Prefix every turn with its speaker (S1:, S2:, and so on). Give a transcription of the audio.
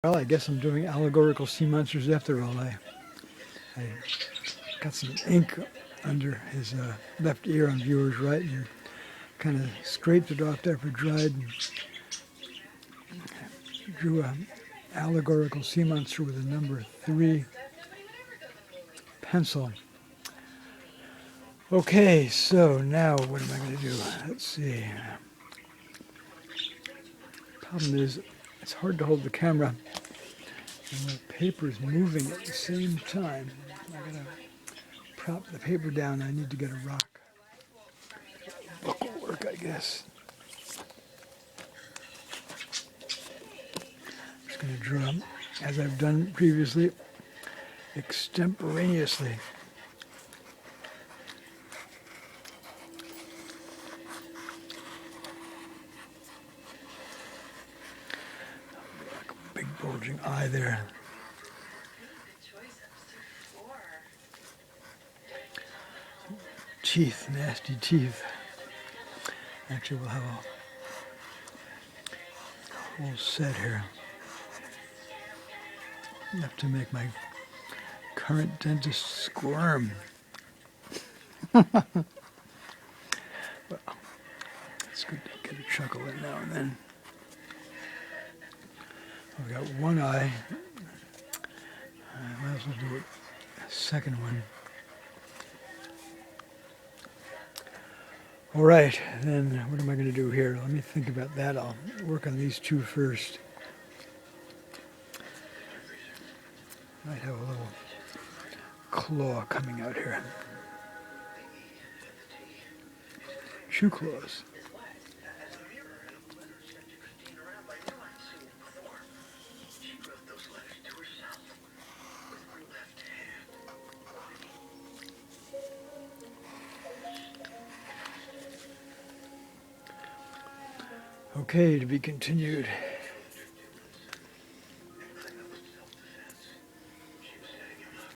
S1: Well, I guess I'm doing allegorical sea monsters after all. I got some ink under his left ear on viewer's right and kind of scraped it off after it dried and drew an allegorical sea monster with a number 3 pencil. Okay, so now what am I going to do? Let's see. Problem is, it's hard to hold the camera and the paper is moving at the same time. I'm going to prop the paper down. I need to get a rock. Book will work, I guess. I'm just going to draw, as I've done previously, extemporaneously. Like a big bulging eye there. Teeth, nasty teeth. Actually, we'll have a whole set here. Enough to make my current dentist squirm. Well, it's good to get a chuckle in now and then. I've got one eye. I might as well do a second one. All right, then what am I going to do here? Let me think about that. I'll work on these two first. Might have a little claw coming out here. Shoe claws. Okay, to be continued.